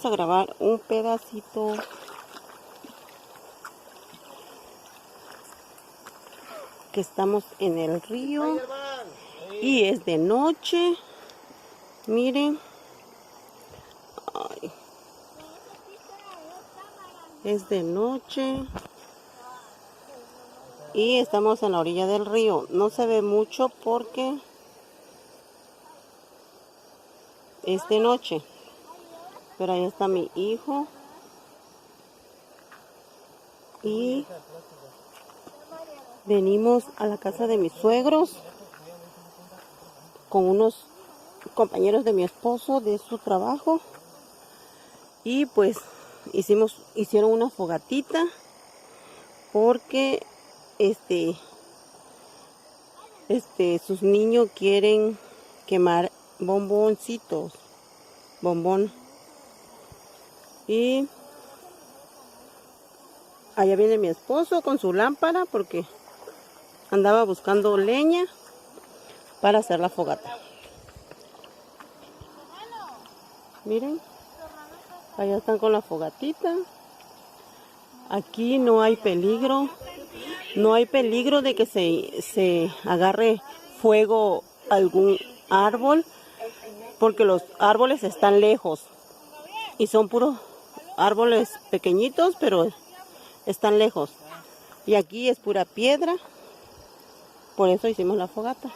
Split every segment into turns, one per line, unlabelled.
a grabar un pedacito. Que estamos en el río y es de noche. Miren. Ay. Es de noche. Y estamos en la orilla del río. No se ve mucho porque es de noche. Pero ahí está mi hijo. Y venimos a la casa de mis suegros con unos compañeros de mi esposo de su trabajo. Y pues hicieron una fogatita porque sus niños quieren quemar bomboncitos, bombón. Y allá viene mi esposo con su lámpara porque andaba buscando leña para hacer la fogata. Miren, allá están con la fogatita. Aquí no hay peligro. No hay peligro de que se agarre fuego algún árbol, porque los árboles están lejos y son puros árboles pequeñitos, pero están lejos. Y aquí es pura piedra, por eso hicimos la fogata.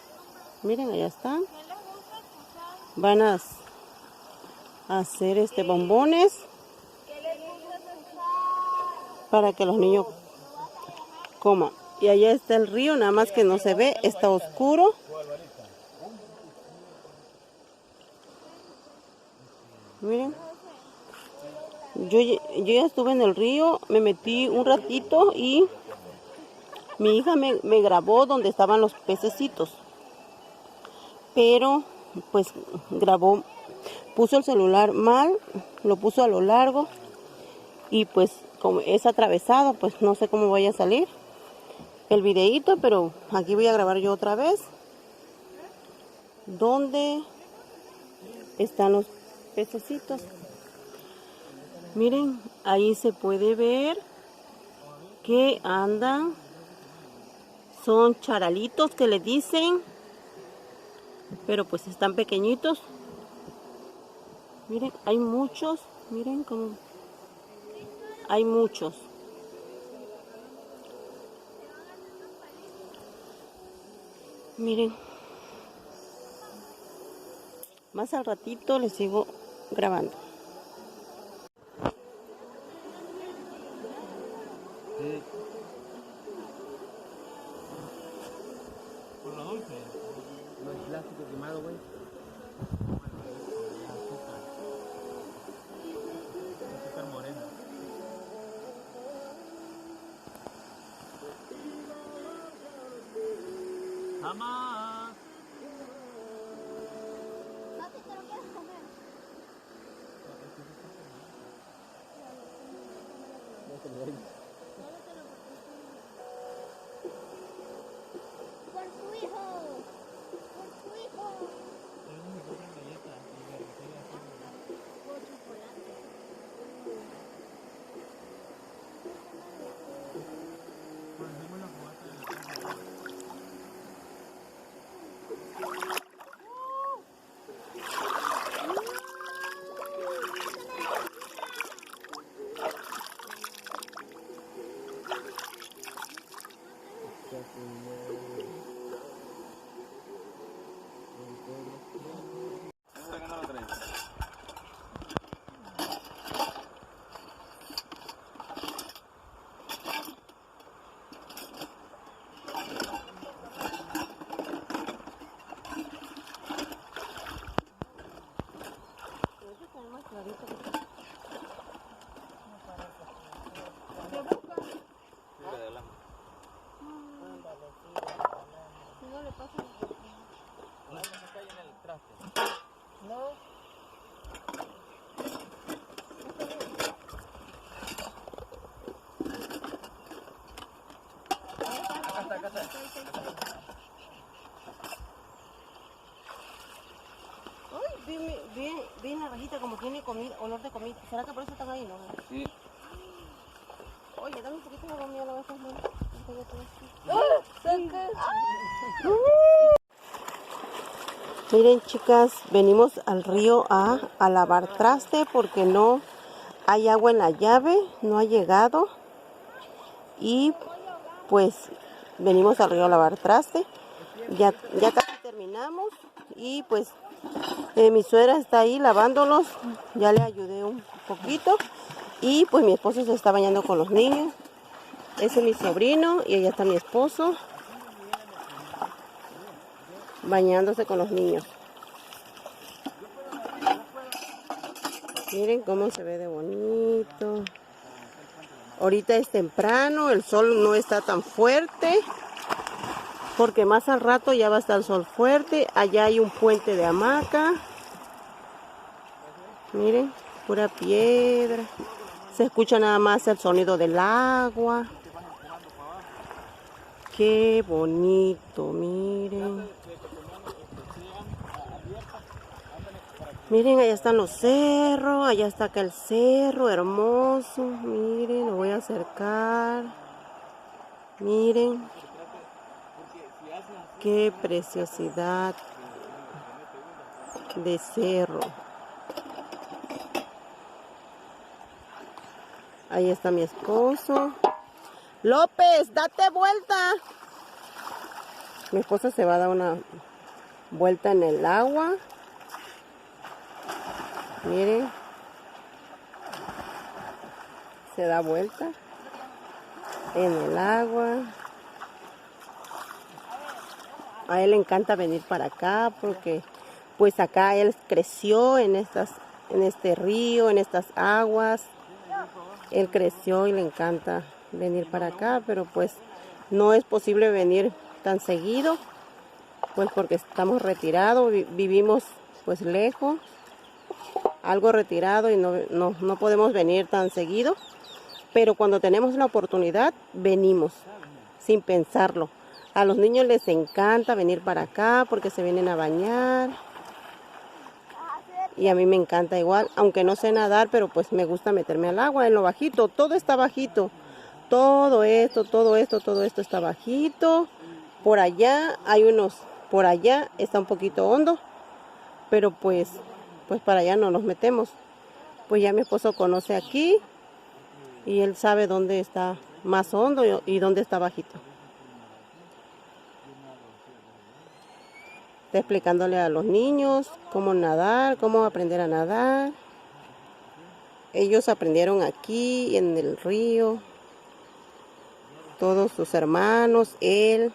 Miren, allá están. Van a hacer bombones para que los niños coman. Y allá está el río, nada más que no se ve, está oscuro. Miren, yo ya estuve en el río, me metí un ratito y mi hija me grabó donde estaban los pececitos. Pero pues grabó, puso el celular mal, lo puso a lo largo y pues como es atravesado, pues no sé cómo vaya a salir el videíto, pero aquí voy a grabar yo otra vez donde están los pececitos. Miren, ahí se puede ver que andan, son charalitos que le dicen, pero pues están pequeñitos. Miren, hay muchos, miren cómo hay muchos. Miren, más al ratito les sigo grabando.
Por lo dulce. No es plástico quemado, güey. Azúcar morena. ¡Jamás!
Papi, ¿te lo quieres comer? Por tu hijo. Por tu hijo. Por chocolate.
Ay, bien Ven la rajita como tiene comida, olor de comida. ¿Será que por eso están ahí, no?
Sí.
Oye, dame un poquito de comida a la vez, ¿no? Miren, chicas, venimos al río a lavar traste porque no hay agua en la llave, no ha llegado. Y pues venimos al río a lavar traste. Ya casi terminamos y pues mi suegra está ahí lavándolos. Ya le ayudé un poquito. Y pues mi esposo se está bañando con los niños. Ese es mi sobrino y allá está mi esposo bañándose con los niños. Miren cómo se ve de bonito. Ahorita es temprano, el sol no está tan fuerte, porque más al rato ya va a estar el sol fuerte. Allá hay un puente de hamaca. Miren, pura piedra. Se escucha nada más el sonido del agua. Qué bonito, miren. Miren, allá están los cerros, allá está acá el cerro, hermoso. Miren, lo voy a acercar. Miren. Qué preciosidad de cerro. Ahí está mi esposo. López, date vuelta. Mi esposa se va a dar una vuelta en el agua. Miren. Se da vuelta en el agua. A él le encanta venir para acá porque pues acá él creció en este río, en estas aguas. Él creció y le encanta venir para acá, pero pues no es posible venir tan seguido, pues porque estamos retirados, vivimos pues lejos, algo retirado y no podemos venir tan seguido, pero cuando tenemos la oportunidad venimos sin pensarlo. A los niños les encanta venir para acá porque se vienen a bañar. Y a mí me encanta igual, aunque no sé nadar, pero pues me gusta meterme al agua en lo bajito. Todo está bajito. Todo esto está bajito. Por allá hay por allá está un poquito hondo. Pero pues para allá no nos metemos. Pues ya mi esposo conoce aquí. Y él sabe dónde está más hondo y dónde está bajito. Está explicándole a los niños cómo nadar, cómo aprender a nadar. Ellos aprendieron aquí en el río. Todos sus hermanos, él.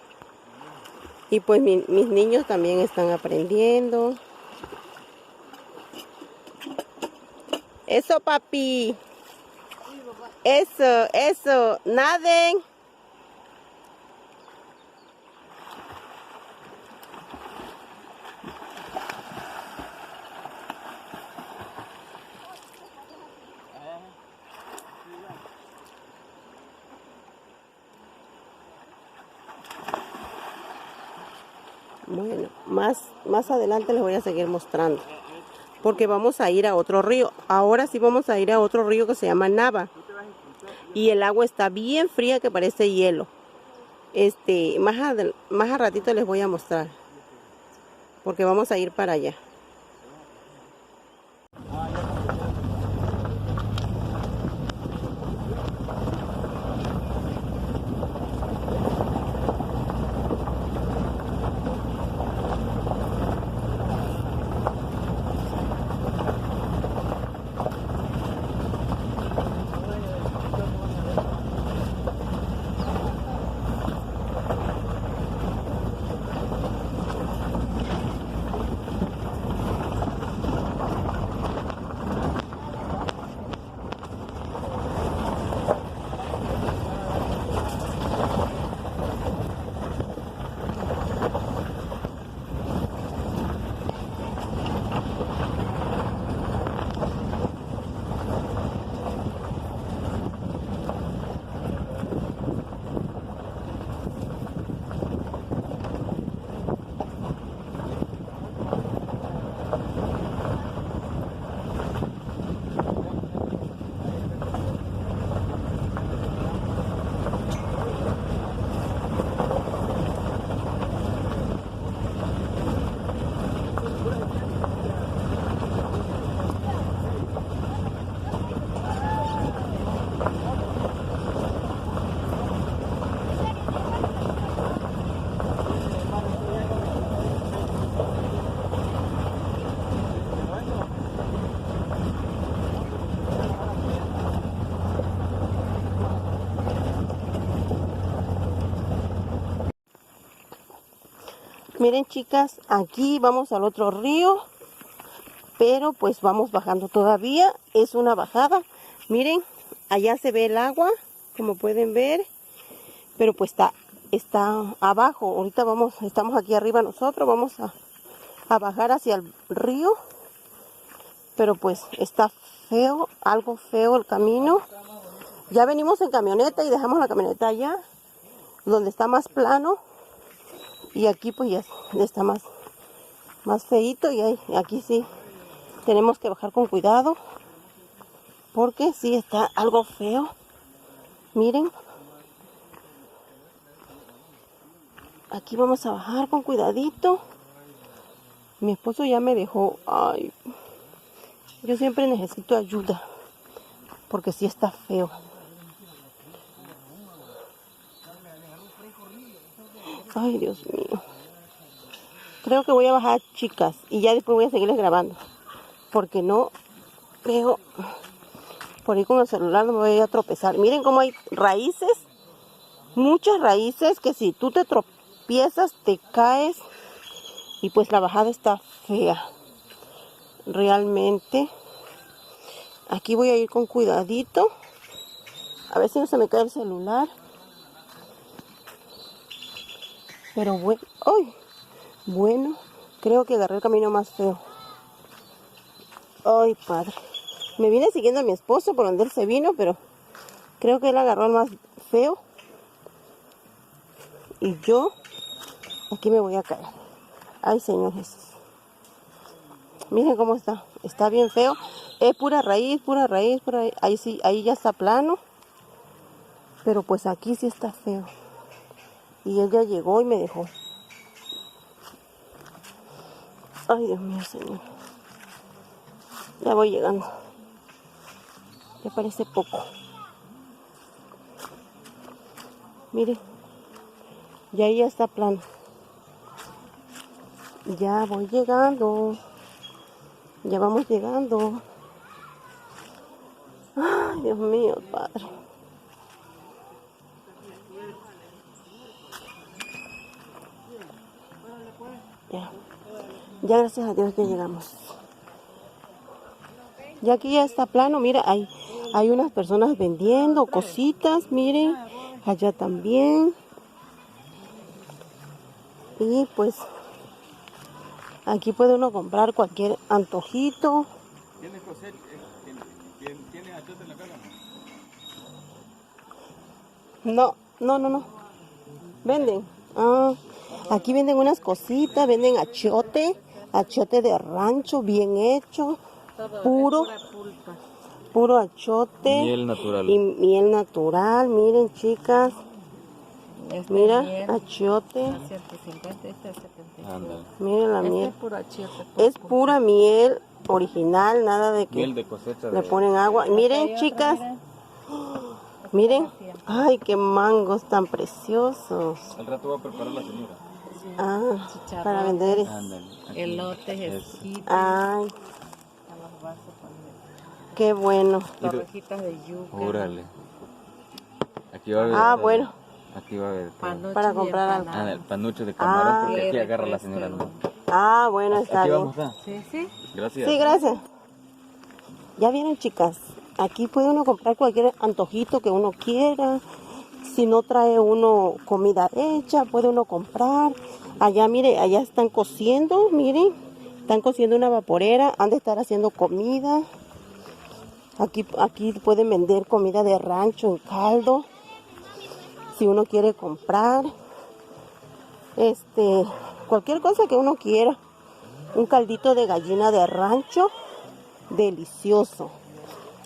Y pues mis niños también están aprendiendo. Eso, papi. Eso. Naden. Bueno, más adelante les voy a seguir mostrando. Porque vamos a ir a otro río. Ahora sí vamos a ir a otro río que se llama Nava. Y el agua está bien fría que parece hielo. Más a ratito les voy a mostrar. Porque vamos a ir para allá. Miren, chicas, aquí vamos al otro río, pero pues vamos bajando todavía. Es una bajada. Miren, allá se ve el agua, como pueden ver, pero pues está abajo. Ahorita estamos aquí arriba nosotros, vamos a bajar hacia el río, pero pues está feo, algo feo el camino. Ya venimos en camioneta y dejamos la camioneta allá, donde está más plano, y aquí pues ya está más feíto, y aquí sí tenemos que bajar con cuidado, porque sí está algo feo. Miren, aquí vamos a bajar con cuidadito. Mi esposo ya me dejó. Ay, yo siempre necesito ayuda, porque sí está feo. Ay, Dios mío. Creo que voy a bajar, chicas, y ya después voy a seguirles grabando, porque no creo, por ahí con el celular no me voy a tropezar. Miren cómo hay raíces, muchas raíces, que si tú te tropiezas te caes, y pues la bajada está fea. Realmente. Aquí voy a ir con cuidadito, a ver si no se me cae el celular. Pero bueno, ¡ay! Bueno, creo que agarré el camino más feo. Ay, padre. Me vine siguiendo a mi esposo por donde él se vino, pero creo que él agarró el más feo. Y yo aquí me voy a caer. Ay, Señor Jesús. Miren cómo está. Está bien feo. Es pura raíz, pura raíz, pura raíz. Ahí sí, ahí ya está plano. Pero pues aquí sí está feo. Y él ya llegó y me dejó. Ay, Dios mío, Señor. Ya voy llegando. Ya parece poco. Miren. Ya ahí ya está plano. Ya voy llegando. Ya vamos llegando. Ay, Dios mío, Padre. Ya gracias a Dios ya llegamos. Ya aquí ya está plano. Mira, hay unas personas vendiendo cositas. Miren, allá también. Y pues aquí puede uno comprar cualquier antojito.
¿Tienes achiote en la cara?
No. Venden. Aquí venden unas cositas, venden achiote de rancho bien hecho, puro achiote.
Miel natural.
Y miel natural, miren, chicas. Mira, achiote.
150, este es 75.
Ándale.
Miren la miel.
Es puro achiote.
Es pura miel original, nada de que
Miel de cosecha.
le ponen agua. Miren, chicas. Miren. Ay, qué mangos tan preciosos.
Al rato va a preparar la señora.
Chicharrón,
Para vender.
Ándale. aquí.
elotes, esquites,
Ay,
a los vasos con
qué bueno.
torrejitas de yuca,
Órale. Aquí va a haber.
Bueno,
Aquí va a haber.
panuchos
Para
y
comprar algo.
Ah, el panucho de camarón,
Ah.
porque aquí
Qué
agarra la
refresco.
señora. ¿No?
Bueno, está
Aquí
bien.
vamos, ¿ah?
Sí.
Gracias.
Sí, gracias. Ya vienen, chicas. Aquí puede uno comprar cualquier antojito que uno quiera. Si no trae uno comida hecha, puede uno comprar. Allá, mire, allá están cociendo, miren. Están cociendo una vaporera. Han de estar haciendo comida. Aquí pueden vender comida de rancho en caldo. Si uno quiere comprar. Cualquier cosa que uno quiera. Un caldito de gallina de rancho. Delicioso.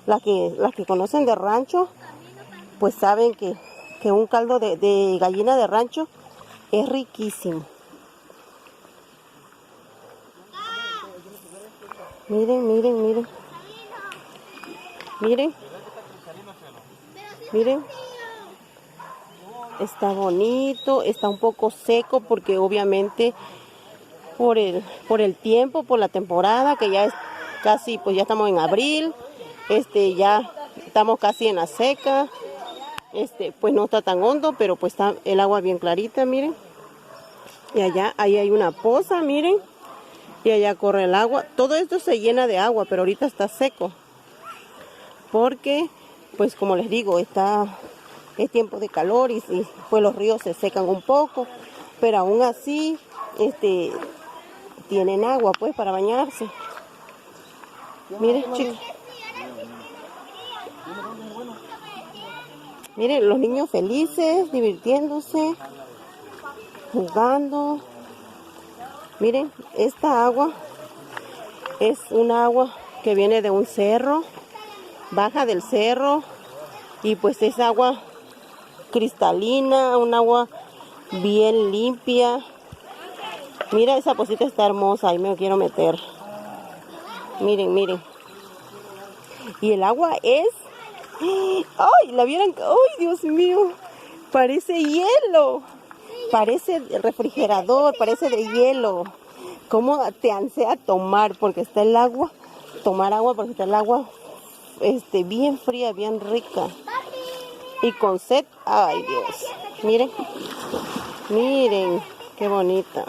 Las que conocen de rancho, pues saben que un caldo de gallina de rancho es riquísimo. Miren. Miren. Está bonito, está un poco seco porque obviamente por el tiempo, por la temporada, que ya es casi, pues ya estamos en abril, ya estamos casi en la seca. Pues no está tan hondo, pero pues está el agua bien clarita, miren. Y allá, ahí hay una poza, miren. Y allá corre el agua. Todo esto se llena de agua, pero ahorita está seco. Porque, pues como les digo, es tiempo de calor y pues los ríos se secan un poco. Pero aún así, tienen agua pues para bañarse. Miren, chicos. Miren, los niños felices, divirtiéndose, jugando. Miren, esta agua es un agua que viene de un cerro, baja del cerro, y pues es agua cristalina, un agua bien limpia. Mira, esa posita está hermosa, ahí me quiero meter. Miren, miren. Y el agua es... ¡Ay! ¿La vieron? ¡Ay, Dios mío! Parece hielo. Parece refrigerador, parece de hielo. ¿Cómo te ansea tomar? Porque está el agua. Tomar agua porque está el agua bien fría, bien rica. Y con sed. ¡Ay, Dios! Miren. Miren. Qué bonita.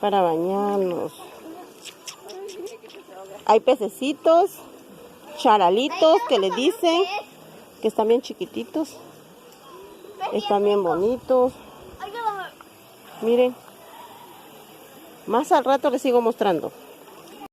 Para bañarnos. Hay pececitos, charalitos que le dicen, que están bien chiquititos. Están bien bonitos. Miren. Más al rato les sigo mostrando.